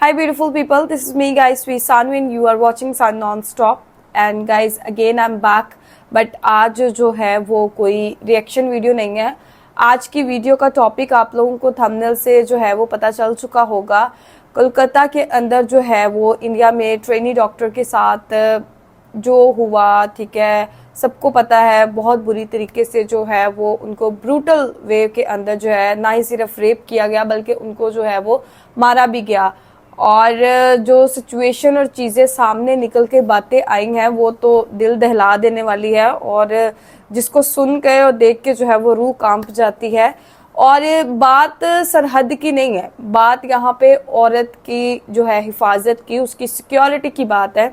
Hi beautiful people, this is me guys, Sweet Sanu and you are watching Sun Non-Stop and guys again I'm back but आज जो है वो कोई reaction video नहीं है। आज की वीडियो का टॉपिक आप लोगों को थंबनेल से जो है वो पता चल चुका होगा। कोलकाता के अंदर जो है वो इंडिया में ट्रेनी डॉक्टर के साथ जो हुआ, ठीक है, सबको पता है, बहुत बुरी तरीके से जो है वो उनको ब्रूटल वे के अंदर जो है ना ही सिर्फ रेप किया गया बल्कि उनको जो है वो मारा भी गया। और जो सिचुएशन और चीज़ें सामने निकल के बातें आई हैं वो तो दिल दहला देने वाली है और जिसको सुन के और देख के जो है वो रूह कांप जाती है। और ये बात सरहद की नहीं है, बात यहाँ पे औरत की जो है हिफाजत की, उसकी सिक्योरिटी की बात है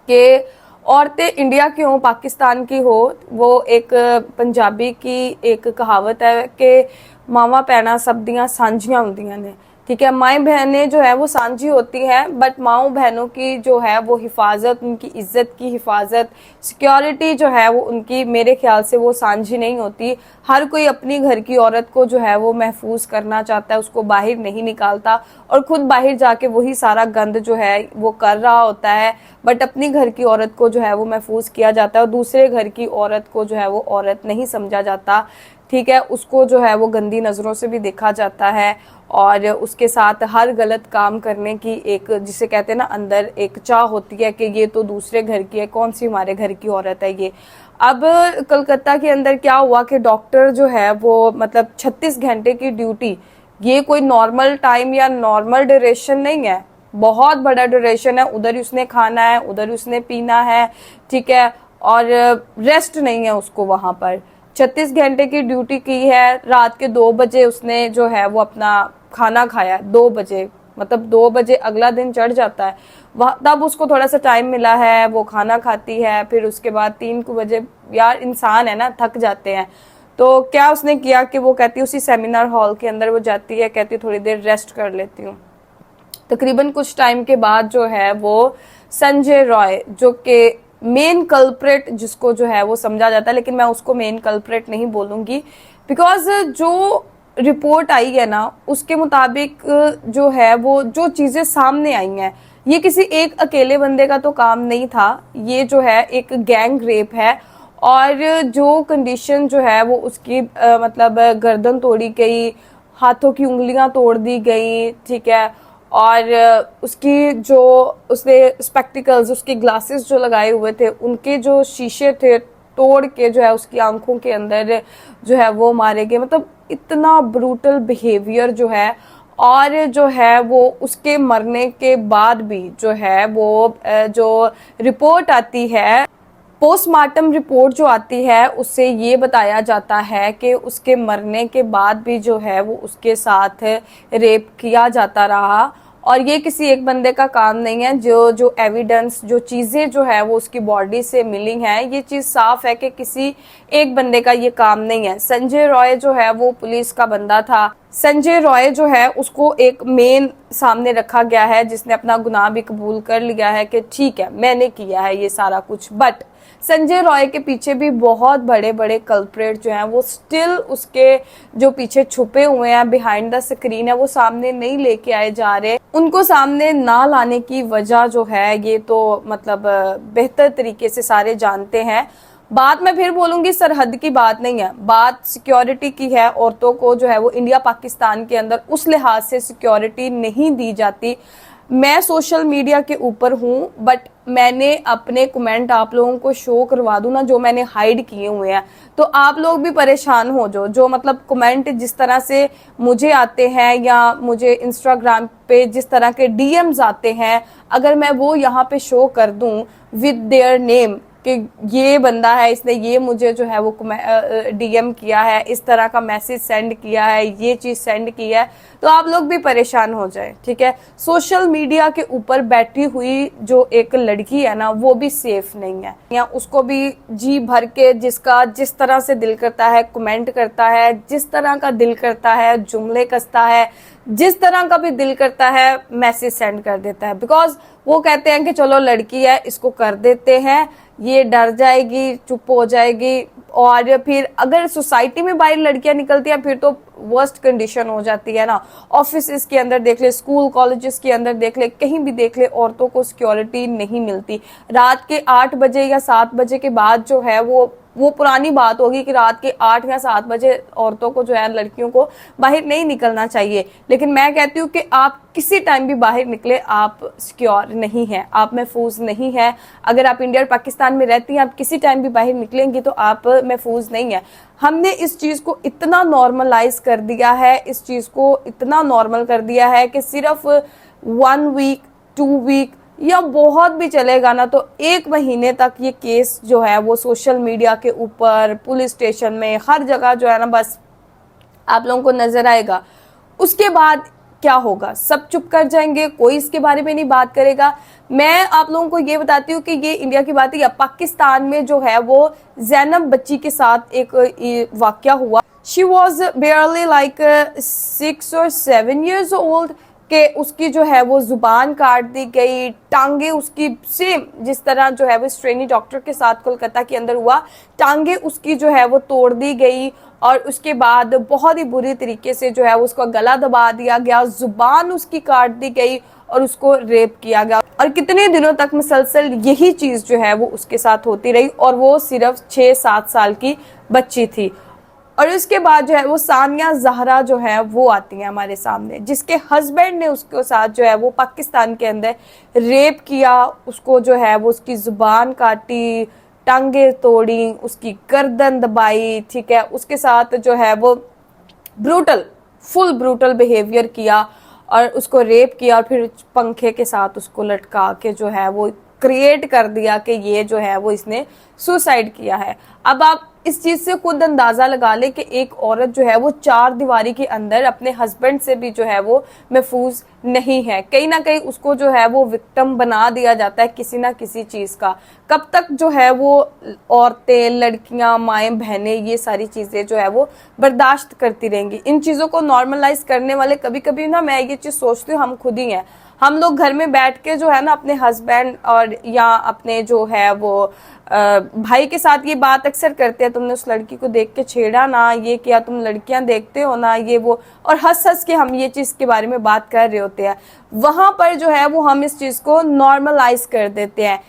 कि औरतें इंडिया की हो पाकिस्तान की हो। वो एक पंजाबी की एक कहावत है कि मावा भैणां सब दियां सांझियां होंदियां ने, ठीक है। माएँ बहनें जो है वो सांझी होती हैं बट माओ बहनों की जो है वो हिफाजत, उनकी इज्जत की हिफाजत, सिक्योरिटी जो है वो उनकी मेरे ख्याल से वो सांझी नहीं होती। हर कोई अपनी घर की औरत को जो है वो महफूज करना चाहता है, उसको बाहर नहीं निकालता और खुद बाहर जाके वही सारा गंद जो है वो कर रहा होता है। बट अपनी घर की औरत को जो है वो महफूज किया जाता है और दूसरे घर की औरत को जो है वो औरत नहीं समझा जाता, ठीक है। उसको जो है वो गंदी नज़रों से भी देखा जाता है और उसके साथ हर गलत काम करने की एक, जिसे कहते हैं ना, अंदर एक चाह होती है कि ये तो दूसरे घर की है, कौन सी हमारे घर की औरत है ये। अब कलकत्ता के अंदर क्या हुआ कि डॉक्टर जो है वो मतलब 36 घंटे की ड्यूटी, ये कोई नॉर्मल टाइम या नॉर्मल ड्यूरेशन नहीं है, बहुत बड़ा ड्यूरेशन है। उधर ही उसने खाना है, उधर ही उसने पीना है, ठीक है, और रेस्ट नहीं है उसको वहां पर। 36 घंटे की ड्यूटी की है, रात के 2 बजे उसने जो है वो अपना खाना खाया, 2 बजे, मतलब 2 बजे अगला दिन चढ़ जाता है वह, तब उसको थोड़ा सा टाइम मिला है, वो खाना खाती है। फिर उसके बाद 3 बजे, यार इंसान है ना, थक जाते हैं। तो क्या उसने किया कि वो कहती है उसी सेमिनार हॉल के अंदर वो जाती है, कहती है थोड़ी देर रेस्ट कर लेती हूँ। तकरीबन कुछ टाइम के बाद जो है वो संजय रॉय, जो कि मेन कल्प्रेट जिसको जो है वो समझा जाता है, लेकिन मैं उसको मेन कल्प्रेट नहीं बोलूंगी बिकॉज जो रिपोर्ट आई है ना उसके मुताबिक जो है वो जो चीजें सामने आई हैं, ये किसी एक अकेले बंदे का तो काम नहीं था, ये जो है एक गैंग रेप है। और जो कंडीशन जो है वो उसकी मतलब गर्दन तोड़ी गई, हाथों की उंगलियां तोड़ दी गई, ठीक है। और उसकी जो उसने स्पेक्टिकल्स, उसके ग्लासेस जो लगाए हुए थे, उनके जो शीशे थे तोड़ के जो है उसकी आंखों के अंदर जो है वो मारे गए। मतलब इतना ब्रूटल बिहेवियर जो है। और जो है वो उसके मरने के बाद भी जो है वो जो रिपोर्ट आती है, पोस्टमार्टम रिपोर्ट जो आती है, उससे ये बताया जाता है कि उसके मरने के बाद भी जो है वो उसके साथ रेप किया जाता रहा। और ये किसी एक बंदे का काम नहीं है। जो एविडेंस, जो चीज़ें जो है वो उसकी बॉडी से मिली हैं, ये चीज़ साफ है कि किसी एक बंदे का ये काम नहीं है। संजय रॉय जो है वो पुलिस का बंदा था। संजय रॉय जो है उसको एक मेन सामने रखा गया है जिसने अपना गुनाह भी कबूल कर लिया है कि ठीक है मैंने किया है ये सारा कुछ। बट संजय रॉय के पीछे भी बहुत बड़े बड़े कल्प्रेट जो हैं वो स्टिल उसके जो पीछे छुपे हुए हैं, बिहाइंड द स्क्रीन है, वो सामने नहीं लेके आए जा रहे। उनको सामने ना लाने की वजह जो है ये तो मतलब बेहतर तरीके से सारे जानते हैं। बात मैं फिर बोलूंगी सरहद की बात नहीं है, बात सिक्योरिटी की है। औरतों को जो है वो इंडिया पाकिस्तान के अंदर उस लिहाज से सिक्योरिटी नहीं दी जाती। मैं सोशल मीडिया के ऊपर हूँ बट मैंने अपने कमेंट आप लोगों को शो करवा दूं ना, जो मैंने हाइड किए हुए हैं, तो आप लोग भी परेशान हो। जो मतलब कमेंट जिस तरह से मुझे आते हैं या मुझे इंस्टाग्राम पे जिस तरह के डीएम्स आते हैं, अगर मैं वो यहाँ पे शो कर दूं विद देयर नेम कि ये बंदा है, इसने ये मुझे जो है वो डीएम किया है, इस तरह का मैसेज सेंड किया है, ये चीज सेंड की है, तो आप लोग भी परेशान हो जाए, ठीक है। सोशल मीडिया के ऊपर बैठी हुई जो एक लड़की है ना वो भी सेफ नहीं है, या उसको भी जी भर के जिसका जिस तरह से दिल करता है कमेंट करता है, जिस तरह का दिल करता है जुमले कसता है, जिस तरह का भी दिल करता है मैसेज सेंड कर देता है। बिकॉज वो कहते हैं कि चलो लड़की है इसको कर देते हैं, ये डर जाएगी, चुप हो जाएगी, और फिर अगर सोसाइटी में बाहर लड़कियां निकलती हैं फिर तो वर्स्ट कंडीशन हो जाती है ना। ऑफिस के अंदर देख ले, स्कूल कॉलेजेस के अंदर देख ले, कहीं भी देख ले, औरतों को सिक्योरिटी नहीं मिलती। रात के 8 बजे या 7 बजे के बाद जो है वो पुरानी बात होगी कि रात के 8 या 7 बजे औरतों को जो है, लड़कियों को बाहर नहीं निकलना चाहिए। लेकिन मैं कहती हूँ कि आप किसी टाइम भी बाहर निकले, आप सिक्योर नहीं है, आप महफूज नहीं है। अगर आप इंडिया और पाकिस्तान में रहती हैं, आप किसी टाइम भी बाहर निकलेंगी तो आप महफूज नहीं है। हमने इस चीज को इतना नॉर्मलाइज कर दिया है, इस चीज को इतना नॉर्मल कर दिया है कि सिर्फ 1 वीक 2 वीक या बहुत भी चलेगा ना तो 1 महीने तक ये केस जो है वो सोशल मीडिया के ऊपर, पुलिस स्टेशन में, हर जगह जो है ना बस आप लोगों को नजर आएगा। उसके बाद क्या होगा? सब चुप कर जाएंगे, कोई इसके बारे में नहीं बात करेगा। मैं आप लोगों को ये बताती हूँ कि ये इंडिया की बात है या पाकिस्तान में जो है वो जैनब बच्ची के साथ एक वाकया हुआ। She was बेयरली like 6 or 7 years old कि उसकी जो है वो जुबान काट दी गई, टांगे उसकी सेम जिस तरह जो है वो ट्रेनी डॉक्टर के साथ कोलकाता के अंदर हुआ, टांगे उसकी जो है वो तोड़ दी गई और उसके बाद बहुत ही बुरी तरीके से जो है उसका गला दबा दिया गया, जुबान उसकी काट दी गई और उसको रेप किया गया। और कितने दिनों तक मुसलसल यही चीज जो है वो उसके साथ होती रही और वो सिर्फ 6-7 साल की बच्ची थी। और उसके बाद जो है वो सानिया जहरा जो है वो आती है हमारे सामने, जिसके हस्बैंड ने उसके साथ जो है वो पाकिस्तान के अंदर रेप किया, उसको जो है वो उसकी जुबान काटी, टांगे तोड़ी, उसकी गर्दन दबाई, ठीक है, उसके साथ जो है वो फुल ब्रूटल बिहेवियर किया और उसको रेप किया और फिर पंखे के साथ उसको लटका के जो है वो क्रिएट कर दिया कि ये जो है वो इसने सुसाइड किया है। अब आप इस चीज से खुद अंदाजा लगा ले कि एक औरत जो है वो 4 दीवारी के अंदर अपने हस्बैंड से भी जो है वो महफूज नहीं है, कहीं ना कहीं उसको जो है वो विक्टिम बना दिया जाता है किसी ना किसी चीज का। कब तक जो है वो औरतें, लड़कियां, माएं, बहनें ये सारी चीजें जो है वो बर्दाश्त करती रहेंगी? इन चीजों को नॉर्मलाइज करने वाले कभी कभी ना मैं ये चीज सोचती हूँ हम खुद ही हैं। हम लोग घर में बैठ के जो है ना अपने हस्बैंड और या अपने जो है वो भाई के साथ ये बात अक्सर करते हैं, तुमने उस लड़की को देख के छेड़ा ना, ये किया, तुम लड़कियां देखते हो ना, ये वो, और हंस हंस के हम ये चीज के बारे में बात कर रहे होते हैं। वहां पर जो है वो हम इस चीज को नॉर्मलाइज कर देते हैं।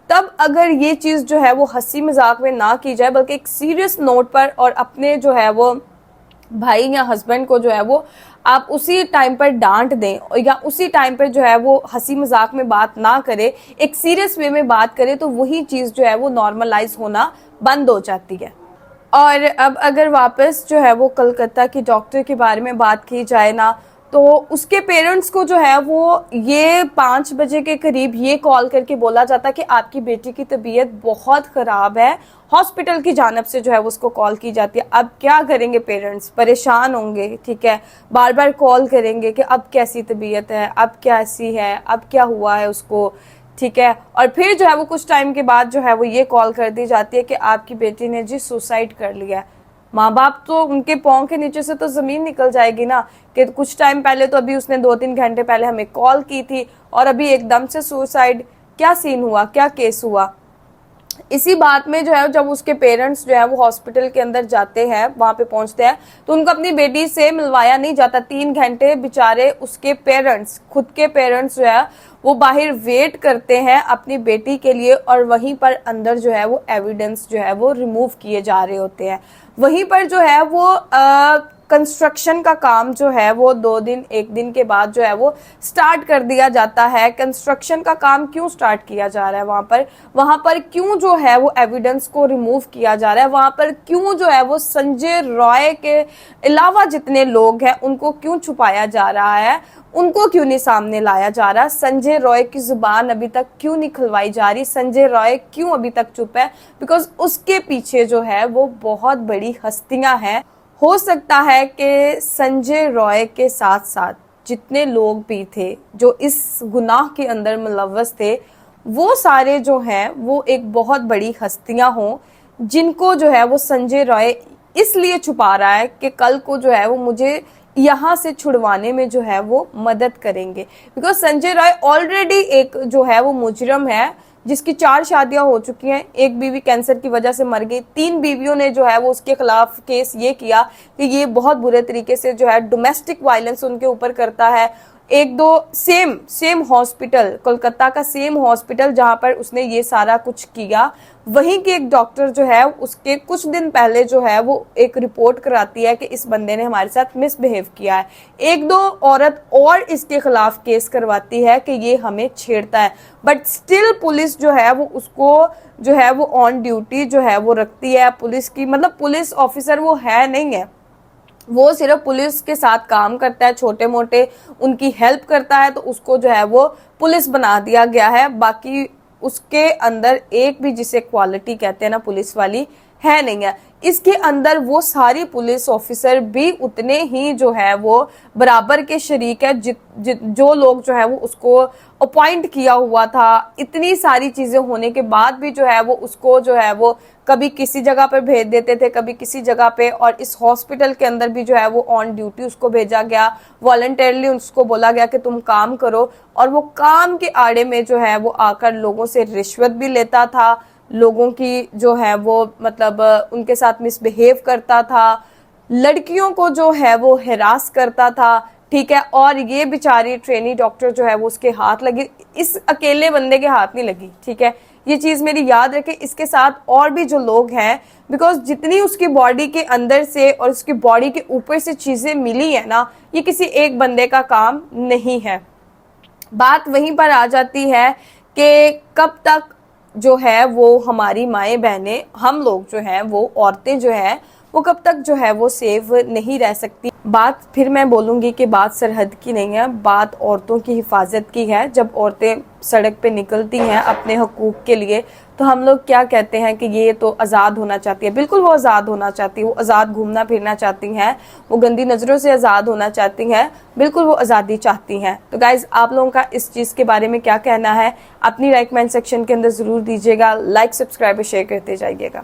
तब अगर ये चीज जो है वो हंसी मजाक में ना की जाए बल्कि एक सीरियस नोट पर, और अपने जो है वो भाई या हस्बैंड को जो है वो आप उसी टाइम पर डांट दें या उसी टाइम पर जो है वो हंसी मजाक में बात ना करे, एक सीरियस वे में बात करे, तो वही चीज जो है वो नॉर्मलाइज होना बंद हो जाती है। और अब अगर वापस जो है वो कलकत्ता की डॉक्टर के बारे में बात की जाए ना, तो उसके पेरेंट्स को जो है वो ये 5 बजे के करीब ये कॉल करके बोला जाता कि आपकी बेटी की तबीयत बहुत ख़राब है, हॉस्पिटल की जानब से जो है वो उसको कॉल की जाती है। अब क्या करेंगे पेरेंट्स? परेशान होंगे, ठीक है, बार बार कॉल करेंगे कि अब कैसी तबीयत है, अब कैसी है, अब क्या हुआ है उसको, ठीक है। और फिर जो है वो कुछ टाइम के बाद जो है वो ये कॉल कर दी जाती है कि आपकी बेटी ने जी सुसाइड कर लिया है। माँ बाप तो उनके पाँव के नीचे से तो जमीन निकल जाएगी ना कि कुछ टाइम पहले तो अभी उसने 2-3 घंटे पहले हमें कॉल की थी और अभी एकदम से सुसाइड। क्या सीन हुआ, क्या केस हुआ? इसी बात में जो है जब उसके पेरेंट्स जो है वो हॉस्पिटल के अंदर जाते हैं, वहां पे पहुंचते हैं, तो उनको अपनी बेटी से मिलवाया नहीं जाता। 3 घंटे बेचारे उसके पेरेंट्स, खुद के पेरेंट्स जो है वो बाहर वेट करते हैं अपनी बेटी के लिए, और वहीं पर अंदर जो है वो एविडेंस जो है वो रिमूव किए जा रहे होते हैं। वहीं पर जो है वो कंस्ट्रक्शन का काम जो है वो 1 दिन के बाद जो है वो स्टार्ट कर दिया जाता है। कंस्ट्रक्शन का काम क्यों स्टार्ट किया जा रहा है वहां पर क्यों जो है वो एविडेंस को रिमूव किया जा रहा है, वहां पर क्यों जो है वो संजय रॉय के अलावा जितने लोग हैं उनको क्यों छुपाया जा रहा है, उनको क्यों नहीं सामने लाया जा रहा, संजय रॉय की जुबान अभी तक क्यों नहीं खुलवाई जा रही, संजय रॉय क्यों अभी तक चुप है? बिकॉज उसके पीछे जो है वो बहुत बड़ी हस्तियां हैं। हो सकता है कि संजय रॉय के साथ साथ जितने लोग भी थे जो इस गुनाह के अंदर मुलव्वस थे, वो सारे जो हैं वो एक बहुत बड़ी हस्तियां हों, जिनको जो है वो संजय रॉय इसलिए छुपा रहा है कि कल को जो है वो मुझे यहाँ से छुड़वाने में जो है वो मदद करेंगे। बिकॉज संजय रॉय ऑलरेडी एक जो है वो मुजरम है जिसकी 4 शादियां हो चुकी हैं, एक बीवी कैंसर की वजह से मर गई, 3 बीवियों ने जो है वो उसके खिलाफ केस ये किया कि ये बहुत बुरे तरीके से जो है डोमेस्टिक वायलेंस उनके ऊपर करता है। एक दो सेम हॉस्पिटल, कोलकाता का सेम हॉस्पिटल जहां पर उसने ये सारा कुछ किया, वहीं के एक डॉक्टर जो है उसके कुछ दिन पहले जो है वो एक रिपोर्ट कराती है कि इस बंदे ने हमारे साथ मिसबिहेव किया है। एक दो औरत और इसके खिलाफ केस करवाती है कि ये हमें छेड़ता है, बट स्टिल पुलिस जो है वो उसको जो है वो ऑन ड्यूटी जो है वो रखती है। पुलिस की मतलब पुलिस ऑफिसर वो है नहीं है, वो सिर्फ पुलिस के साथ काम करता है, छोटे मोटे उनकी हेल्प करता है, तो उसको जो है वो पुलिस बना दिया गया है। बाकी उसके अंदर एक भी जिसे क्वालिटी कहते हैं ना पुलिस वाली है नहीं है। इसके अंदर वो सारी पुलिस ऑफिसर भी उतने ही जो है वो बराबर के शरीक है जो लोग जो है वो उसको अपॉइंट किया हुआ था। इतनी सारी चीजें होने के बाद भी जो है वो उसको जो है वो कभी किसी जगह पर भेज देते थे, कभी किसी जगह पे, और इस हॉस्पिटल के अंदर भी जो है वो ऑन ड्यूटी उसको भेजा गया, वॉलंटरली उसको बोला गया कि तुम काम करो, और वो काम के आड़े में जो है वो आकर लोगों से रिश्वत भी लेता था, लोगों की जो है वो मतलब उनके साथ मिसबिहेव करता था, लड़कियों को जो है वो हिरास करता था, ठीक है। और ये बेचारी ट्रेनी डॉक्टर जो है वो उसके हाथ लगी, इस अकेले बंदे के हाथ नहीं लगी, ठीक है। ये चीज मेरी याद रखे, इसके साथ और भी जो लोग हैं, बिकॉज जितनी उसकी बॉडी के अंदर से और उसकी बॉडी के ऊपर से चीजें मिली है ना, ये किसी एक बंदे का काम नहीं है। बात वहीं पर आ जाती है कि कब तक जो है वो हमारी माएँ बहनें, हम लोग जो हैं वो औरतें जो हैं वो कब तक जो है वो सेफ नहीं रह सकती। बात फिर मैं बोलूँगी कि बात सरहद की नहीं है, बात औरतों की हिफाजत की है। जब औरतें सड़क पे निकलती हैं अपने हकूक़ के लिए, तो हम लोग क्या कहते हैं कि ये तो आज़ाद होना चाहती है। बिल्कुल वो आज़ाद होना चाहती है, वो आज़ाद घूमना फिरना चाहती हैं, वो गंदी नज़रों से आज़ाद होना चाहती हैं, बिल्कुल वो आज़ादी चाहती हैं। तो गाइज़, आप लोगों का इस चीज़ के बारे में क्या कहना है, अपनी राय कमेंट सेक्शन के अंदर ज़रूर दीजिएगा। लाइक, सब्सक्राइब और शेयर करते जाइएगा।